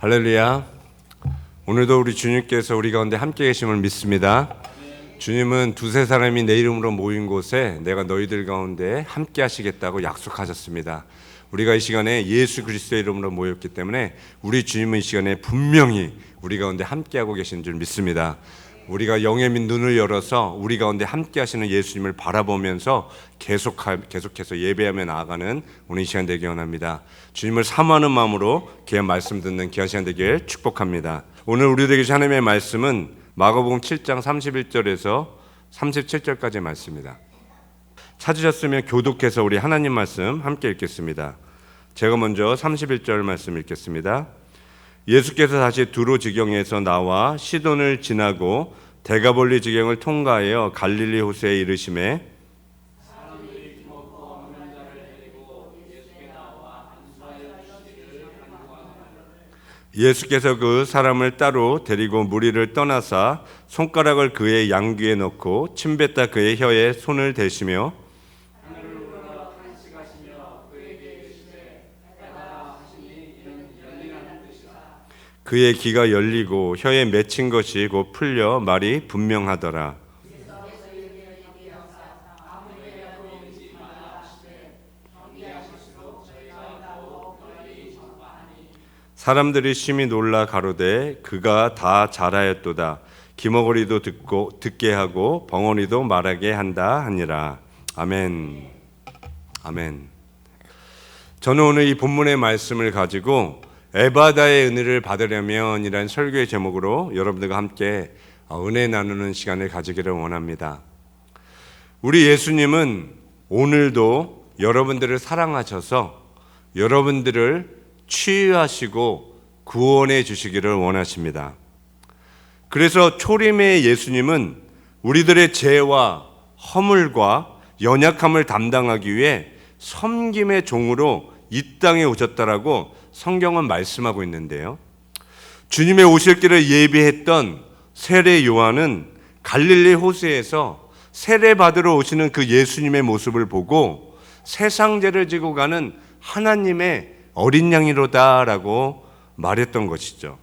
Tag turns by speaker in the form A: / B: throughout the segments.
A: 할렐루야. 오늘도 우리 주님께서 우리 가운데 함께 계심을 믿습니다. 주님은 두세 사람이 내 이름으로 모인 곳에 내가 너희들 가운데 함께 하시겠다고 약속하셨습니다. 우리가 이 시간에 예수 그리스도의 이름으로 모였기 때문에 우리 주님은 이 시간에 분명히 우리 가운데 함께하고 계신 줄 믿습니다. 우리가 영의 눈을 열어서 우리 가운데 함께 하시는 예수님을 바라보면서 계속해서 예배하며 나아가는 오늘 이 시간 되기 원합니다. 주님을 사모하는 마음으로 귀한 말씀 듣는 귀한 시간 되길 축복합니다. 오늘 우리에게 주신 하나님의 말씀은 마가복음 7장 31절에서 37절까지의 말씀입니다. 찾으셨으면 교독해서 우리 하나님 말씀 함께 읽겠습니다. 제가 먼저 31절 말씀 읽겠습니다. 예수께서 다시 두로 지경에서 나와 시돈을 지나고 데가볼리 지경을 통과하여 갈릴리 호수에 이르시매 예수께서 그 사람을 따로 데리고 무리를 떠나사 손가락을 그의 양귀에 넣고 침뱉다 그의 혀에 손을 대시며 그의 귀가 열리고 혀에 맺힌 것이 곧 풀려 말이 분명하더라. 사람들이 심히 놀라 가로되 그가 다 잘하였도다. 기머거리도 듣게 하고 벙어리도 말하게 한다 하니라. 아멘. 아멘. 저는 오늘 이 본문의 말씀을 가지고 에바다의 은혜를 받으려면 이라는 설교의 제목으로 여러분들과 함께 은혜 나누는 시간을 가지기를 원합니다. 우리 예수님은 오늘도 여러분들을 사랑하셔서 여러분들을 치유하시고 구원해 주시기를 원하십니다. 그래서 초림의 예수님은 우리들의 죄와 허물과 연약함을 담당하기 위해 섬김의 종으로 이 땅에 오셨다라고 성경은 말씀하고 있는데요. 주님의 오실 길을 예비했던 세례 요한은 갈릴리 호수에서 세례 받으러 오시는 그 예수님의 모습을 보고 세상 죄를 지고 가는 하나님의 어린 양이로다라고 말했던 것이죠.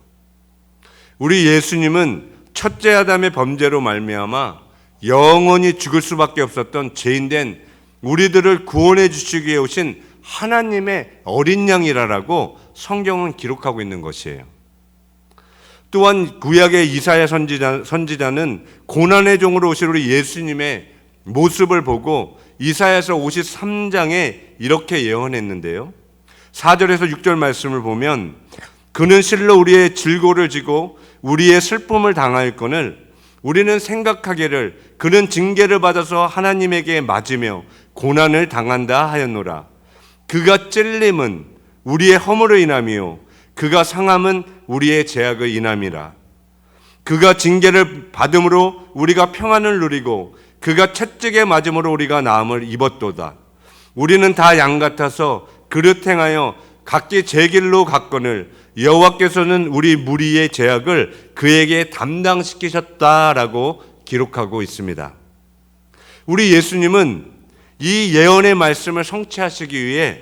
A: 우리 예수님은 첫째 아담의 범죄로 말미암아 영원히 죽을 수밖에 없었던 죄인된 우리들을 구원해 주시기 위해 오신 하나님의 어린 양이라고 성경은 기록하고 있는 것이에요. 또한 구약의 이사야 선지자는 고난의 종으로 오실 우리 예수님의 모습을 보고 이사야서 53장에 이렇게 예언했는데요. 4절에서 6절 말씀을 보면 그는 실로 우리의 질고를 지고 우리의 슬픔을 당하였거늘 우리는 생각하기를 그는 징계를 받아서 하나님에게 맞으며 고난을 당한다 하였노라. 그가 찔림은 우리의 허물을 인함이요 그가 상함은 우리의 죄악의 인함이라. 그가 징계를 받음으로 우리가 평안을 누리고 그가 채찍에 맞음으로 우리가 나음을 입었도다. 우리는 다 양 같아서 그릇 행하여 각기 제 길로 갔거늘 여호와께서는 우리 무리의 죄악을 그에게 담당시키셨다라고 기록하고 있습니다. 우리 예수님은 이 예언의 말씀을 성취하시기 위해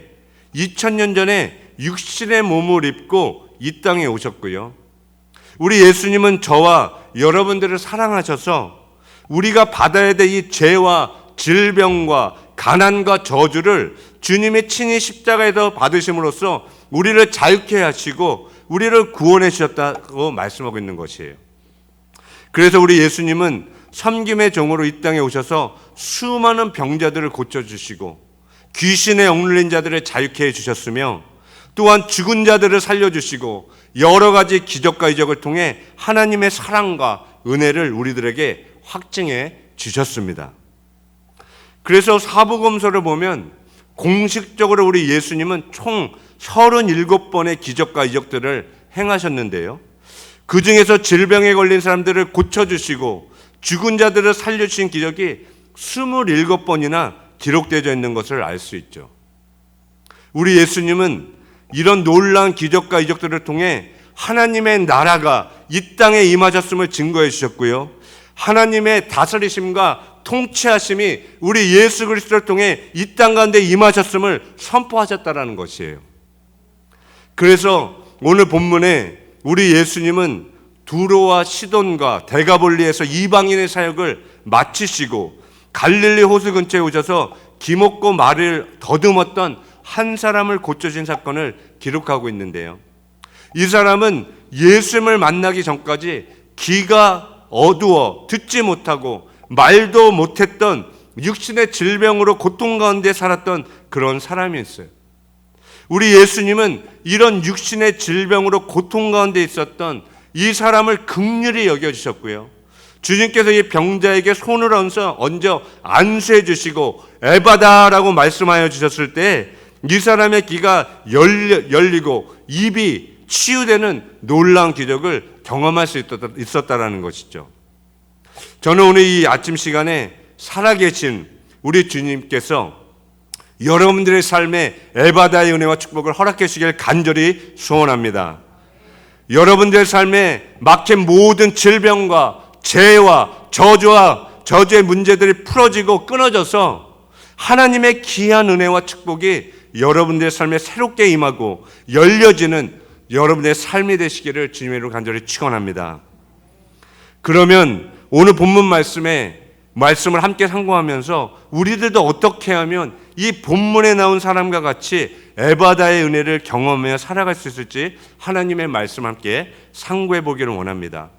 A: 2000년 전에 육신의 몸을 입고 이 땅에 오셨고요. 우리 예수님은 저와 여러분들을 사랑하셔서 우리가 받아야 될 이 죄와 질병과 가난과 저주를 주님이 친히 십자가에서 받으심으로써 우리를 자유케 하시고 우리를 구원해 주셨다고 말씀하고 있는 것이에요. 그래서 우리 예수님은 섬김의 종으로 이 땅에 오셔서 수많은 병자들을 고쳐주시고 귀신에 억눌린 자들을 자유케 해주셨으며 또한 죽은 자들을 살려주시고 여러 가지 기적과 이적을 통해 하나님의 사랑과 은혜를 우리들에게 확증해 주셨습니다. 그래서 사복음서를 보면 공식적으로 우리 예수님은 총 37번의 기적과 이적들을 행하셨는데요. 그 중에서 질병에 걸린 사람들을 고쳐주시고 죽은 자들을 살려주신 기적이 27번이나 기록되어 있는 것을 알 수 있죠. 우리 예수님은 이런 놀라운 기적과 이적들을 통해 하나님의 나라가 이 땅에 임하셨음을 증거해 주셨고요. 하나님의 다스리심과 통치하심이 우리 예수 그리스도를 통해 이 땅 가운데 임하셨음을 선포하셨다라는 것이에요. 그래서 오늘 본문에 우리 예수님은 두로와 시돈과 데가볼리에서 이방인의 사역을 마치시고 갈릴리 호수 근처에 오셔서 기먹고 말을 더듬었던 한 사람을 고쳐진 사건을 기록하고 있는데요. 이 사람은 예수님을 만나기 전까지 귀가 어두워 듣지 못하고 말도 못했던 육신의 질병으로 고통 가운데 살았던 그런 사람이었어요. 우리 예수님은 이런 육신의 질병으로 고통 가운데 있었던 이 사람을 긍휼히 여겨주셨고요. 주님께서 이 병자에게 손을 얹어 안수해 주시고 에바다라고 말씀하여 주셨을 때 이 사람의 귀가 열리고 입이 치유되는 놀라운 기적을 경험할 수 있었다라는 것이죠. 저는 오늘 이 아침 시간에 살아계신 우리 주님께서 여러분들의 삶에 에바다의 은혜와 축복을 허락해 주시길 간절히 소원합니다. 여러분들의 삶에 막힌 모든 질병과 재해와 저주의 문제들이 풀어지고 끊어져서 하나님의 귀한 은혜와 축복이 여러분들의 삶에 새롭게 임하고 열려지는 여러분의 삶이 되시기를 주님의 이름으로 간절히 축원합니다. 그러면 오늘 본문 말씀을 함께 상고하면서 우리들도 어떻게 하면 이 본문에 나온 사람과 같이 에바다의 은혜를 경험하며 살아갈 수 있을지 하나님의 말씀 함께 상고해 보기를 원합니다.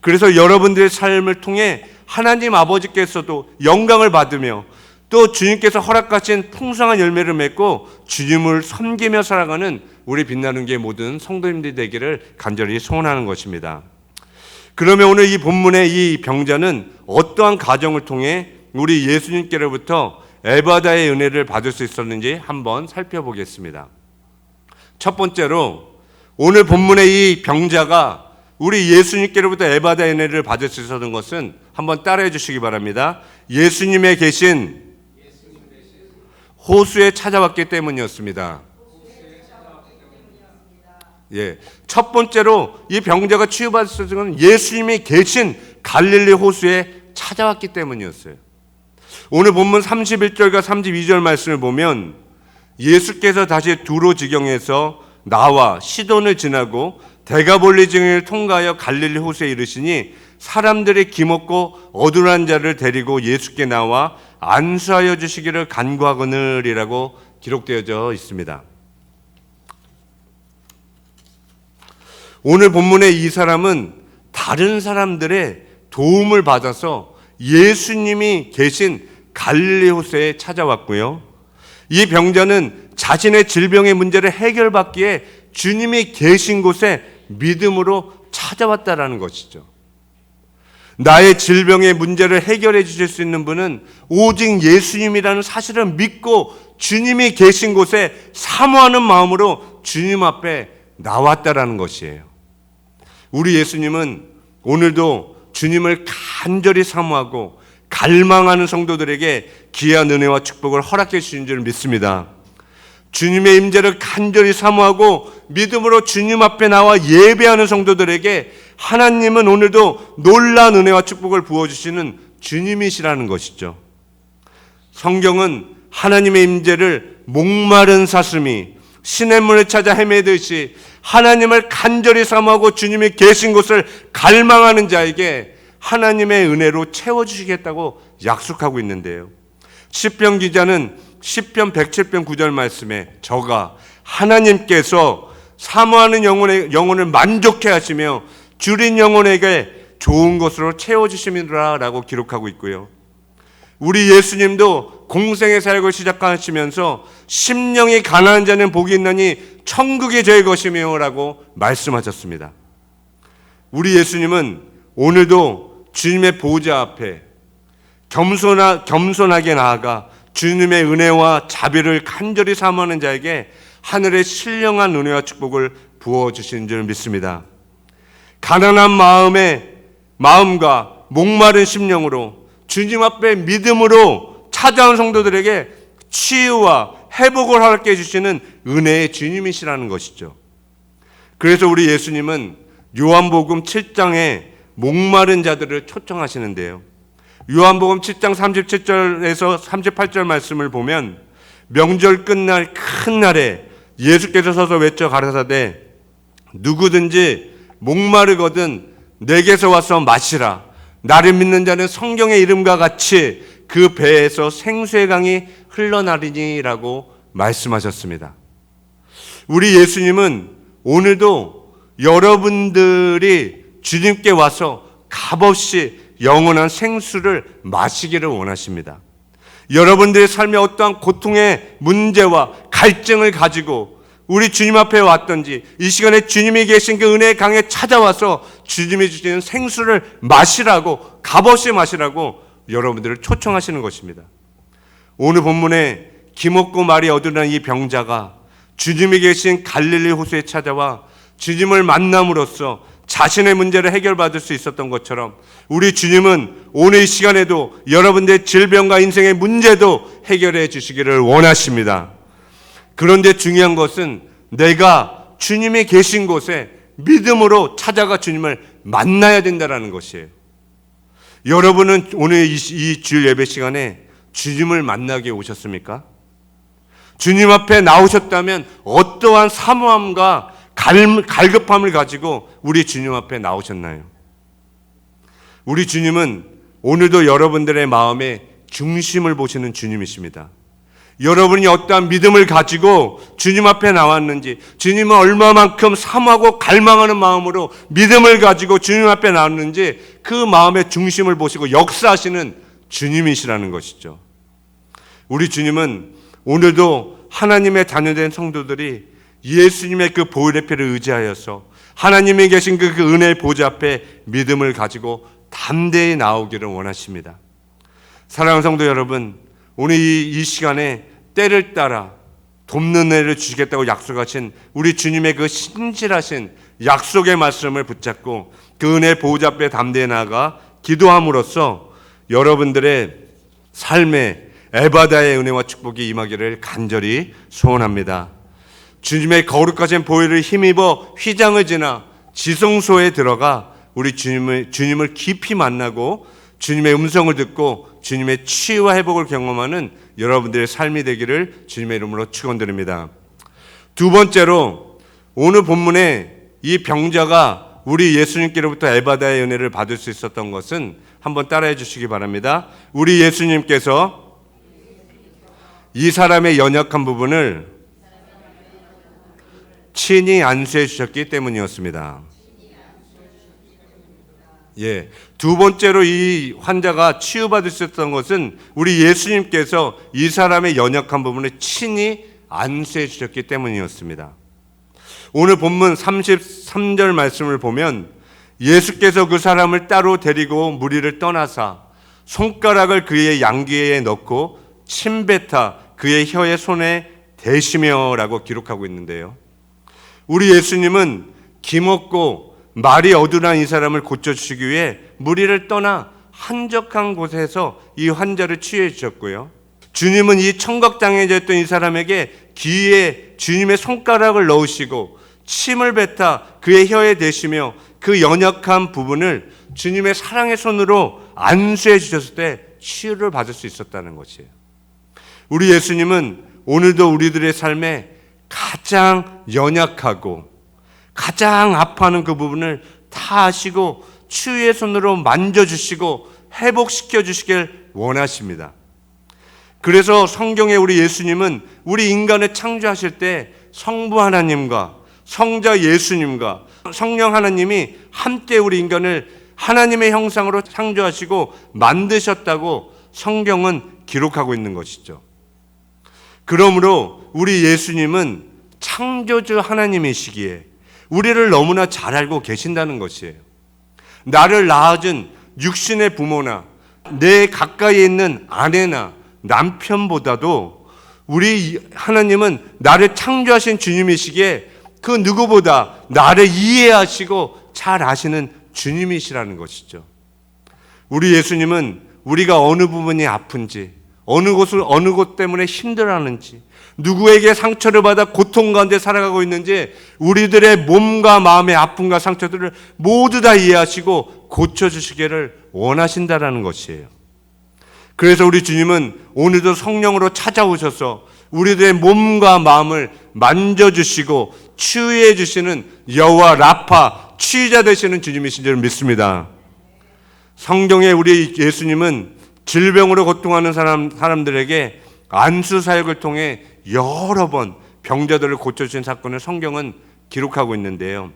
A: 그래서 여러분들의 삶을 통해 하나님 아버지께서도 영광을 받으며 또 주님께서 허락하신 풍성한 열매를 맺고 주님을 섬기며 살아가는 우리 빛나는 교회 모든 성도님들이 되기를 간절히 소원하는 것입니다. 그러면 오늘 이 본문의 이 병자는 어떠한 과정을 통해 우리 예수님께로부터 에바다의 은혜를 받을 수 있었는지 한번 살펴보겠습니다. 첫 번째로 오늘 본문의 이 병자가 우리 예수님께로부터 에바다의 은혜를 받을 수 있었던 것은 한번 따라해 주시기 바랍니다. 예수님의 계신 호수에 찾아왔기 때문이었습니다. 예, 첫 번째로 이 병자가 치유받았을 것은 예수님이 계신 갈릴리 호수에 찾아왔기 때문이었어요. 오늘 본문 31절과 32절 말씀을 보면 예수께서 다시 두로 지경에서 나와 시돈을 지나고 데가볼리 지경을 통과하여 갈릴리 호수에 이르시니 사람들이 기먹고 어두한 자를 데리고 예수께 나와 안수하여 주시기를 간구하거늘이라고 기록되어져 있습니다. 오늘 본문의 이 사람은 다른 사람들의 도움을 받아서 예수님이 계신 갈릴리 호수에 찾아왔고요. 이 병자는 자신의 질병의 문제를 해결받기에 주님이 계신 곳에 믿음으로 찾아왔다라는 것이죠. 나의 질병의 문제를 해결해 주실 수 있는 분은 오직 예수님이라는 사실을 믿고 주님이 계신 곳에 사모하는 마음으로 주님 앞에 나왔다라는 것이에요. 우리 예수님은 오늘도 주님을 간절히 사모하고 갈망하는 성도들에게 귀한 은혜와 축복을 허락해 주신 줄 믿습니다. 주님의 임재를 간절히 사모하고 믿음으로 주님 앞에 나와 예배하는 성도들에게 하나님은 오늘도 놀라운 은혜와 축복을 부어주시는 주님이시라는 것이죠. 성경은 하나님의 임재를 목마른 사슴이 시냇물을 찾아 헤매듯이 하나님을 간절히 사모하고 주님이 계신 곳을 갈망하는 자에게 하나님의 은혜로 채워주시겠다고 약속하고 있는데요. 시편 기자는 시편 107편 9절 말씀에 저가 하나님께서 사모하는 영혼을 만족해 하시며 줄인 영혼에게 좋은 것으로 채워주심이라 라고 기록하고 있고요. 우리 예수님도 공생의 사역을 시작하시면서 심령이 가난한 자는 복이 있나니 천국이 저의 것이며 라고 말씀하셨습니다. 우리 예수님은 오늘도 주님의 보좌 앞에 겸손하게 나아가 주님의 은혜와 자비를 간절히 사모하는 자에게 하늘의 신령한 은혜와 축복을 부어주시는 줄 믿습니다. 가난한 마음과 목마른 심령으로 주님 앞에 믿음으로 찾아온 성도들에게 치유와 회복을 허락해 주시는 은혜의 주님이시라는 것이죠. 그래서 우리 예수님은 요한복음 7장에 목마른 자들을 초청하시는데요. 요한복음 7장 37절에서 38절 말씀을 보면 명절 끝날 큰 날에 예수께서 서서 외쳐 가라사대 누구든지 목마르거든 내게서 와서 마시라. 나를 믿는 자는 성경의 이름과 같이 그 배에서 생수의 강이 흘러나리니라고 말씀하셨습니다. 우리 예수님은 오늘도 여러분들이 주님께 와서 값없이 영원한 생수를 마시기를 원하십니다. 여러분들의 삶에 어떠한 고통의 문제와 갈증을 가지고 우리 주님 앞에 왔던지 이 시간에 주님이 계신 그 은혜의 강에 찾아와서 주님이 주시는 생수를 마시라고, 값없이 마시라고 여러분들을 초청하시는 것입니다. 오늘 본문에 기먹고 말이 어두운 이 병자가 주님이 계신 갈릴리 호수에 찾아와 주님을 만남으로써 자신의 문제를 해결받을 수 있었던 것처럼 우리 주님은 오늘 이 시간에도 여러분들의 질병과 인생의 문제도 해결해 주시기를 원하십니다. 그런데 중요한 것은 내가 주님이 계신 곳에 믿음으로 찾아가 주님을 만나야 된다는 것이에요. 여러분은 오늘 이 주일 예배 시간에 주님을 만나게 오셨습니까? 주님 앞에 나오셨다면 어떠한 사모함과 갈급함을 가지고 우리 주님 앞에 나오셨나요? 우리 주님은 오늘도 여러분들의 마음의 중심을 보시는 주님이십니다. 여러분이 어떠한 믿음을 가지고 주님 앞에 나왔는지, 주님은 얼마만큼 사모하고 갈망하는 마음으로 믿음을 가지고 주님 앞에 나왔는지 그 마음의 중심을 보시고 역사하시는 주님이시라는 것이죠. 우리 주님은 오늘도 하나님의 자녀된 성도들이 예수님의 그 보혈의 피를 의지하여서 하나님이 계신 그 은혜의 보좌 앞에 믿음을 가지고 담대히 나오기를 원하십니다. 사랑하는 성도 여러분, 오늘 이 시간에 때를 따라 돕는 은혜를 주시겠다고 약속하신 우리 주님의 그 신실하신 약속의 말씀을 붙잡고 그 은혜의 보좌 앞에 담대히 나아가 기도함으로써 여러분들의 삶에 에바다의 은혜와 축복이 임하기를 간절히 소원합니다. 주님의 거룩하신 보혈을 힘입어 휘장을 지나 지성소에 들어가 우리 주님을 깊이 만나고 주님의 음성을 듣고 주님의 치유와 회복을 경험하는 여러분들의 삶이 되기를 주님의 이름으로 축원드립니다. 두 번째로 오늘 본문에 이 병자가 우리 예수님께로부터 에바다의 은혜를 받을 수 있었던 것은 한번 따라해 주시기 바랍니다. 우리 예수님께서 이 사람의 연약한 부분을 친히 안수해 주셨기 때문이었습니다. 예, 두 번째로 이 환자가 치유받을 수 있었던 것은 우리 예수님께서 이 사람의 연약한 부분을 친히 안수해 주셨기 때문이었습니다. 오늘 본문 33절 말씀을 보면 예수께서 그 사람을 따로 데리고 무리를 떠나사 손가락을 그의 양귀에 넣고 침뱉어 그의 혀에 손에 대시며 라고 기록하고 있는데요. 우리 예수님은 기먹고 말이 어두운 이 사람을 고쳐주시기 위해 무리를 떠나 한적한 곳에서 이 환자를 치유해 주셨고요. 주님은 이 청각장애자 였던 이 사람에게 귀에 주님의 손가락을 넣으시고 침을 뱉어 그의 혀에 대시며 그 연약한 부분을 주님의 사랑의 손으로 안수해 주셨을 때 치유를 받을 수 있었다는 것이에요. 우리 예수님은 오늘도 우리들의 삶에 가장 연약하고 가장 아파하는 그 부분을 다 아시고 치유의 손으로 만져주시고 회복시켜 주시길 원하십니다. 그래서 성경에 우리 예수님은 우리 인간을 창조하실 때 성부 하나님과 성자 예수님과 성령 하나님이 함께 우리 인간을 하나님의 형상으로 창조하시고 만드셨다고 성경은 기록하고 있는 것이죠. 그러므로 우리 예수님은 창조주 하나님이시기에 우리를 너무나 잘 알고 계신다는 것이에요. 나를 낳아준 육신의 부모나 내 가까이에 있는 아내나 남편보다도 우리 하나님은 나를 창조하신 주님이시기에 그 누구보다 나를 이해하시고 잘 아시는 주님이시라는 것이죠. 우리 예수님은 우리가 어느 부분이 아픈지, 어느 곳 때문에 힘들어하는지, 누구에게 상처를 받아 고통 가운데 살아가고 있는지 우리들의 몸과 마음의 아픔과 상처들을 모두 다 이해하시고 고쳐주시기를 원하신다라는 것이에요. 그래서 우리 주님은 오늘도 성령으로 찾아오셔서 우리들의 몸과 마음을 만져주시고 치유해 주시는 여호와 라파 치유자 되시는 주님이신 줄 믿습니다. 성경에 우리 예수님은 질병으로 고통하는 사람들에게 안수 사역을 통해 여러 번 병자들을 고쳐주신 사건을 성경은 기록하고 있는데요.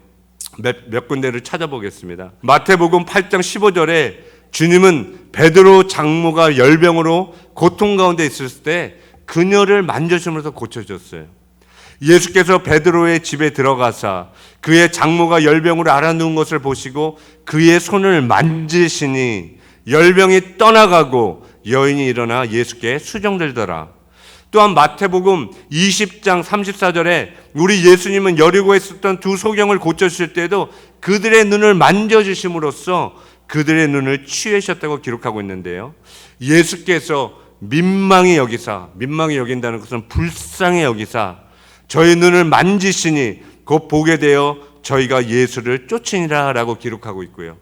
A: 몇 군데를 찾아보겠습니다. 마태복음 8장 15절에 주님은 베드로 장모가 열병으로 고통 가운데 있었을 때 그녀를 만져주면서 고쳐줬어요. 예수께서 베드로의 집에 들어가사 그의 장모가 열병으로 앓아누운 것을 보시고 그의 손을 만지시니 열병이 떠나가고 여인이 일어나 예수께 수종들더라. 또한 마태복음 20장 34절에 우리 예수님은 여리고에 있었던 두 소경을 고쳐주실 때에도 그들의 눈을 만져주심으로써 그들의 눈을 치유하셨다고 기록하고 있는데요. 예수께서 민망히 여긴다는 것은 불쌍히 여기사 저희 눈을 만지시니 곧 보게 되어 저희가 예수를 쫓으니라 라고 기록하고 있고요.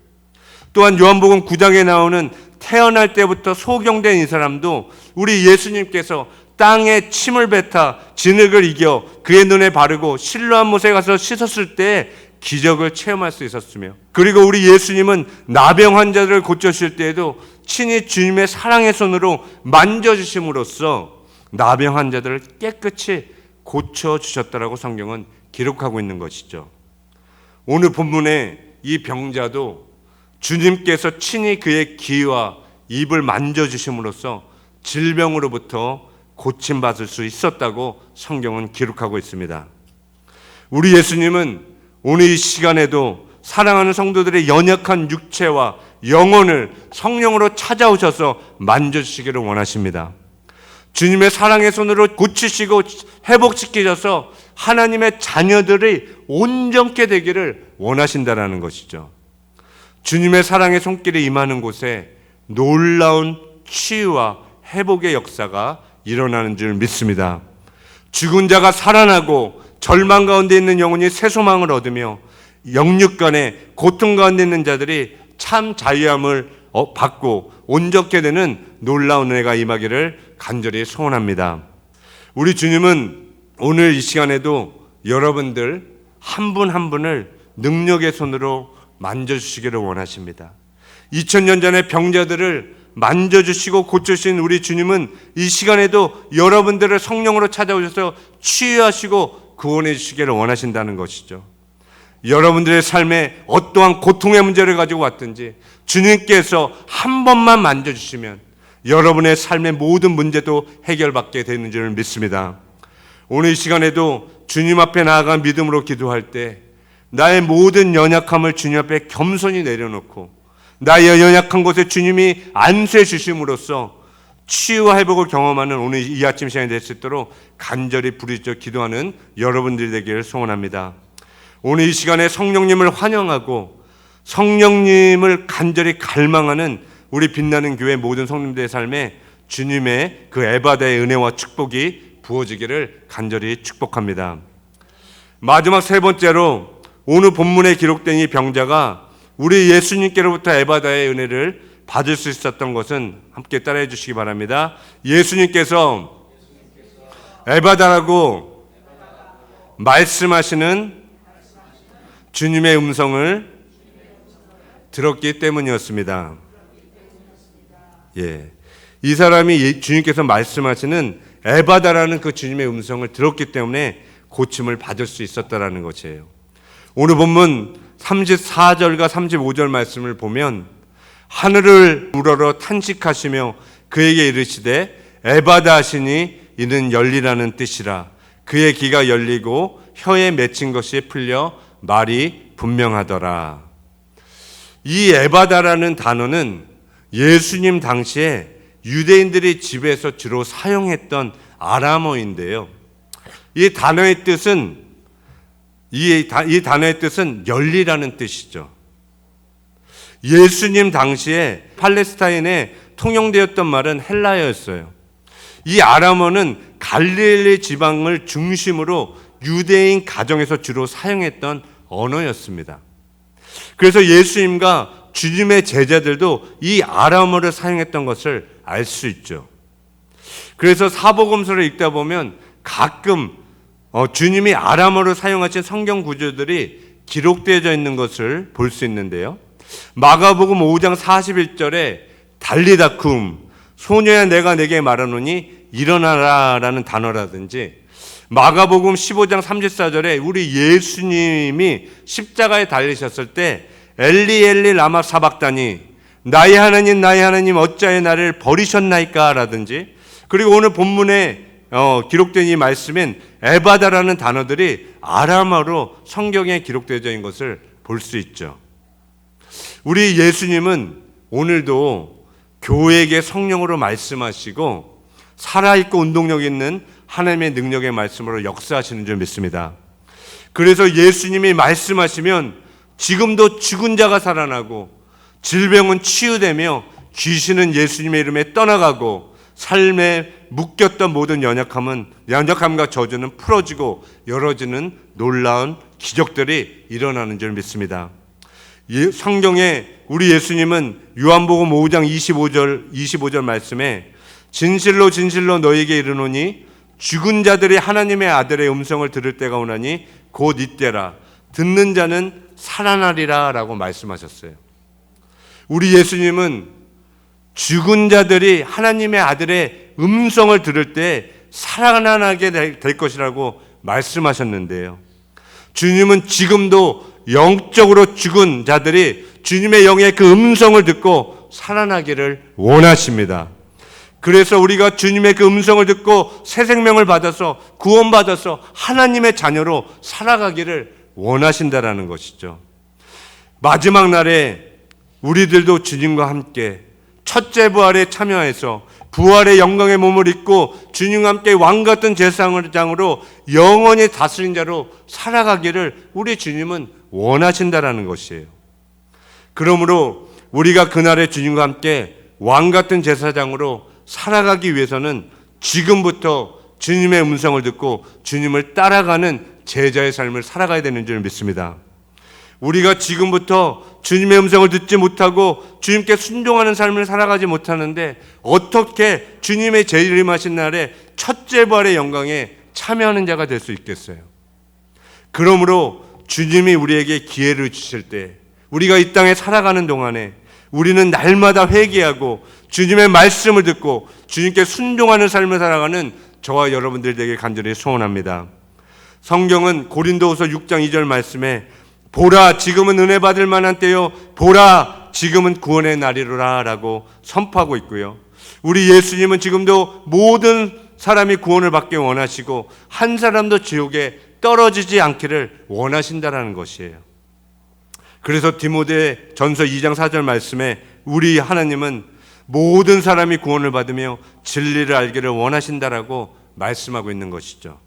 A: 또한 요한복음 9장에 나오는 태어날 때부터 소경된 이 사람도 우리 예수님께서 땅에 침을 뱉어 진흙을 이겨 그의 눈에 바르고 실로암 못에 가서 씻었을 때 기적을 체험할 수 있었으며, 그리고 우리 예수님은 나병 환자들을 고쳐주실 때에도 친히 주님의 사랑의 손으로 만져주심으로써 나병 환자들을 깨끗이 고쳐주셨다라고 성경은 기록하고 있는 것이죠. 오늘 본문에 이 병자도 주님께서 친히 그의 귀와 입을 만져주심으로써 질병으로부터 고침받을 수 있었다고 성경은 기록하고 있습니다. 우리 예수님은 오늘 이 시간에도 사랑하는 성도들의 연약한 육체와 영혼을 성령으로 찾아오셔서 만져주시기를 원하십니다. 주님의 사랑의 손으로 고치시고 회복시키셔서 하나님의 자녀들이 온전케 되기를 원하신다라는 것이죠. 주님의 사랑의 손길이 임하는 곳에 놀라운 치유와 회복의 역사가 일어나는 줄 믿습니다. 죽은 자가 살아나고 절망 가운데 있는 영혼이 새 소망을 얻으며 영육간에 고통 가운데 있는 자들이 참 자유함을 받고 온전케 되는 놀라운 은혜가 임하기를 간절히 소원합니다. 우리 주님은 오늘 이 시간에도 여러분들 한 분 한 분을 능력의 손으로 만져주시기를 원하십니다. 2000년 전에 병자들을 만져주시고 고쳐주신 우리 주님은 이 시간에도 여러분들을 성령으로 찾아오셔서 치유하시고 구원해 주시기를 원하신다는 것이죠. 여러분들의 삶에 어떠한 고통의 문제를 가지고 왔든지 주님께서 한 번만 만져주시면 여러분의 삶의 모든 문제도 해결받게 되는 줄 믿습니다. 오늘 이 시간에도 주님 앞에 나아가 믿음으로 기도할 때 나의 모든 연약함을 주님 앞에 겸손히 내려놓고 나의 연약한 곳에 주님이 안수해 주심으로써 치유와 회복을 경험하는 오늘 이 아침 시간이 될 수 있도록 간절히 부르짖어 기도하는 여러분들이 되기를 소원합니다. 오늘 이 시간에 성령님을 환영하고 성령님을 간절히 갈망하는 우리 빛나는 교회 모든 성도님들의 삶에 주님의 그 에바다의 은혜와 축복이 부어지기를 간절히 축복합니다. 마지막 세 번째로 오늘 본문에 기록된 이 병자가 우리 예수님께로부터 에바다의 은혜를 받을 수 있었던 것은 함께 따라해 주시기 바랍니다. 예수님께서 에바다라고 말씀하시는 주님의 음성을 들었기 때문이었습니다. 예, 이 사람이 주님께서 말씀하시는 에바다라는 그 주님의 음성을 들었기 때문에 고침을 받을 수 있었다라는 것이에요. 오늘 본문 34절과 35절 말씀을 보면 하늘을 우러러 탄식하시며 그에게 이르시되 에바다 하시니 이는 열리라는 뜻이라. 그의 귀가 열리고 혀에 맺힌 것이 풀려 말이 분명하더라. 이 에바다라는 단어는 예수님 당시에 유대인들이 집에서 주로 사용했던 아람어인데요. 이 단어의 뜻은 열리라는 뜻이죠. 예수님 당시에 팔레스타인에 통용되었던 말은 헬라어였어요. 이 아람어는 갈릴리 지방을 중심으로 유대인 가정에서 주로 사용했던 언어였습니다. 그래서 예수님과 주님의 제자들도 이 아람어를 사용했던 것을 알 수 있죠. 그래서 사복음서를 읽다 보면 가끔 주님이 아람어를 사용하신 성경 구조들이 기록되어져 있는 것을 볼 수 있는데요. 마가복음 5장 41절에 달리다쿰 소녀야 내가 내게 말하노니 일어나라라는 단어라든지, 마가복음 15장 34절에 우리 예수님이 십자가에 달리셨을 때 엘리 엘리 라마 사박다니 나의 하나님 어찌하여 나를 버리셨나이까 라든지, 그리고 오늘 본문에 기록된 이 말씀인 에바다라는 단어들이 아람어로 성경에 기록되어져 있는 것을 볼 수 있죠. 우리 예수님은 오늘도 교회에게 성령으로 말씀하시고 살아있고 운동력 있는 하나님의 능력의 말씀으로 역사하시는 줄 믿습니다. 그래서 예수님이 말씀하시면 지금도 죽은 자가 살아나고 질병은 치유되며 귀신은 예수님의 이름에 떠나가고 삶에 묶였던 모든 연약함과 저주는 풀어지고 열어지는 놀라운 기적들이 일어나는 줄 믿습니다. 성경에 우리 예수님은 요한복음 5장 25절 말씀에 진실로 진실로 너희에게 이르노니 죽은 자들이 하나님의 아들의 음성을 들을 때가 오나니 곧 이때라 듣는 자는 살아나리라 라고 말씀하셨어요. 우리 예수님은 죽은 자들이 하나님의 아들의 음성을 들을 때 살아나게 될 것이라고 말씀하셨는데요. 주님은 지금도 영적으로 죽은 자들이 주님의 영의 그 음성을 듣고 살아나기를 원하십니다. 그래서 우리가 주님의 그 음성을 듣고 새 생명을 받아서 구원받아서 하나님의 자녀로 살아가기를 원하신다라는 것이죠. 마지막 날에 우리들도 주님과 함께 첫째 부활에 참여해서 부활의 영광의 몸을 입고 주님과 함께 왕같은 제사장으로 영원히 다스린 자로 살아가기를 우리 주님은 원하신다라는 것이에요. 그러므로 우리가 그날에 주님과 함께 왕같은 제사장으로 살아가기 위해서는 지금부터 주님의 음성을 듣고 주님을 따라가는 제자의 삶을 살아가야 되는 줄 믿습니다. 우리가 지금부터 주님의 음성을 듣지 못하고 주님께 순종하는 삶을 살아가지 못하는데 어떻게 주님의 재림하신 날에 첫째 부활의 영광에 참여하는 자가 될 수 있겠어요? 그러므로 주님이 우리에게 기회를 주실 때 우리가 이 땅에 살아가는 동안에 우리는 날마다 회개하고 주님의 말씀을 듣고 주님께 순종하는 삶을 살아가는 저와 여러분들 되게 간절히 소원합니다. 성경은 고린도후서 6장 2절 말씀에 보라 지금은 은혜 받을 만한 때요 보라 지금은 구원의 날이로라 라고 선포하고 있고요. 우리 예수님은 지금도 모든 사람이 구원을 받기 원하시고 한 사람도 지옥에 떨어지지 않기를 원하신다라는 것이에요. 그래서 디모데 전서 2장 4절 말씀에 우리 하나님은 모든 사람이 구원을 받으며 진리를 알기를 원하신다라고 말씀하고 있는 것이죠.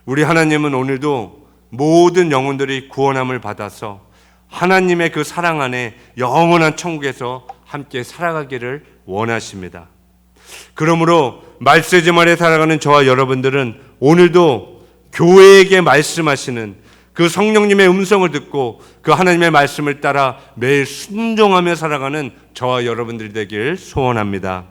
A: 우리 하나님은 오늘도 모든 영혼들이 구원함을 받아서 하나님의 그 사랑 안에 영원한 천국에서 함께 살아가기를 원하십니다. 그러므로 말세지말에 살아가는 저와 여러분들은 오늘도 교회에게 말씀하시는 그 성령님의 음성을 듣고 그 하나님의 말씀을 따라 매일 순종하며 살아가는 저와 여러분들이 되길 소원합니다.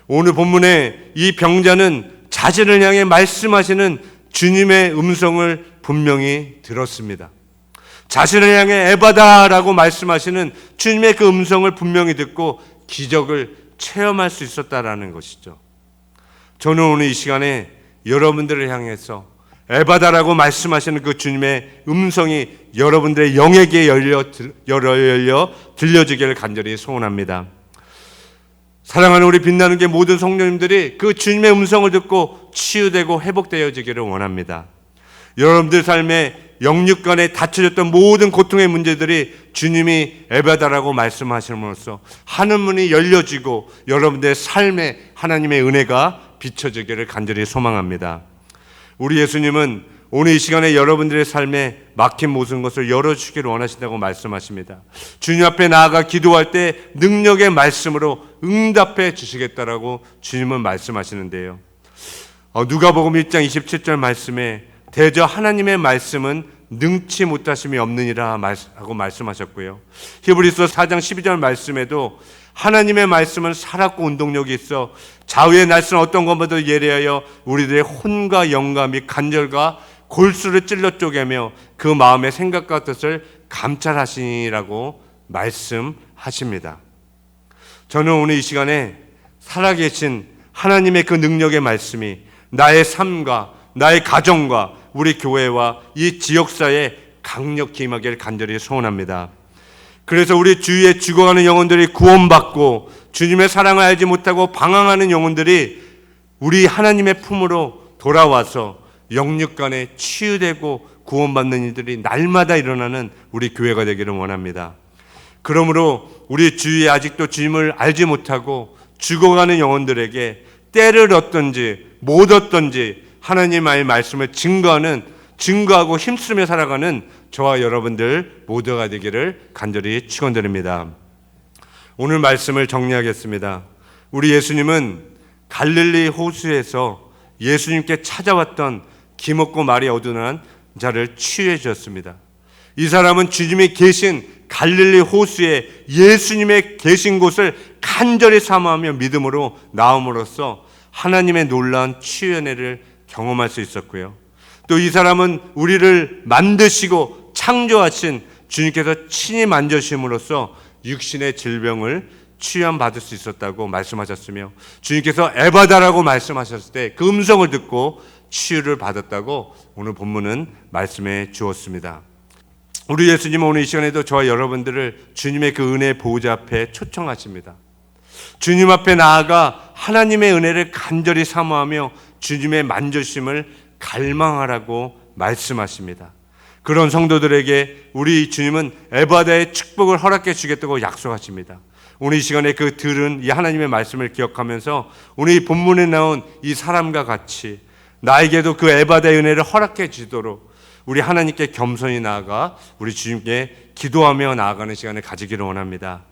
A: 오늘 본문에 이 병자는 자신을 향해 말씀하시는 주님의 음성을 분명히 들었습니다. 자신을 향해 에바다라고 말씀하시는 주님의 그 음성을 분명히 듣고 기적을 체험할 수 있었다라는 것이죠. 저는 오늘 이 시간에 여러분들을 향해서 에바다라고 말씀하시는 그 주님의 음성이 여러분들의 영에게 열려 들려지기를 간절히 소원합니다. 사랑하는 우리 빛나는 게 모든 성도님들이 그 주님의 음성을 듣고 치유되고 회복되어지기를 원합니다. 여러분들 삶에 영육간에 닫혀졌던 모든 고통의 문제들이 주님이 에바다라고 말씀하심으로써 하늘문이 열려지고 여러분들의 삶에 하나님의 은혜가 비춰지기를 간절히 소망합니다. 우리 예수님은 오늘 이 시간에 여러분들의 삶에 막힌 모든 것을 열어주기를 원하신다고 말씀하십니다. 주님 앞에 나아가 기도할 때 능력의 말씀으로 응답해 주시겠다라고 주님은 말씀하시는데요. 누가복음 1장 27절 말씀에 대저 하나님의 말씀은 능치 못하심이 없느니라 하고 말씀하셨고요. 히브리서 4장 12절 말씀에도 하나님의 말씀은 살았고 운동력이 있어 좌우의 날선 어떤 것보다 예리하여 우리들의 혼과 영과 및 관절과 골수를 찔러 쪼개며 그 마음의 생각과 뜻을 감찰하시니라고 말씀하십니다. 저는 오늘 이 시간에 살아계신 하나님의 그 능력의 말씀이 나의 삶과 나의 가정과 우리 교회와 이 지역사회에 강력히 임하기를 간절히 소원합니다. 그래서 우리 주위에 죽어가는 영혼들이 구원받고 주님의 사랑을 알지 못하고 방황하는 영혼들이 우리 하나님의 품으로 돌아와서 영육간에 치유되고 구원받는 이들이 날마다 일어나는 우리 교회가 되기를 원합니다. 그러므로 우리 주위에 아직도 주님을 알지 못하고 죽어가는 영혼들에게 때를 얻든지 못 얻든지 하나님의 말씀을 증거하고 힘쓰며 살아가는 저와 여러분들 모두가 되기를 간절히 축원드립니다. 오늘 말씀을 정리하겠습니다. 우리 예수님은 갈릴리 호수에서 예수님께 찾아왔던 기먹고 말이 어둔한 자를 치유해 주셨습니다. 이 사람은 주님이 계신 갈릴리 호수에 예수님의 계신 곳을 간절히 사모하며 믿음으로 나옴으로써 하나님의 놀라운 치유 은혜를 경험할 수 있었고요. 또 이 사람은 우리를 만드시고 창조하신 주님께서 친히 만져심으로써 육신의 질병을 치유받을 수 있었다고 말씀하셨으며, 주님께서 에바다라고 말씀하셨을 때 그 음성을 듣고 치유를 받았다고 오늘 본문은 말씀해 주었습니다. 우리 예수님은 오늘 이 시간에도 저와 여러분들을 주님의 그 은혜의 보호자 앞에 초청하십니다. 주님 앞에 나아가 하나님의 은혜를 간절히 사모하며 주님의 만져심을 갈망하라고 말씀하십니다. 그런 성도들에게 우리 주님은 에바다의 축복을 허락해 주겠다고 약속하십니다. 오늘 이 시간에 그 들은 이 하나님의 말씀을 기억하면서 오늘 이 본문에 나온 이 사람과 같이 나에게도 그 에바다의 은혜를 허락해 주도록 우리 하나님께 겸손히 나아가 우리 주님께 기도하며 나아가는 시간을 가지기를 원합니다.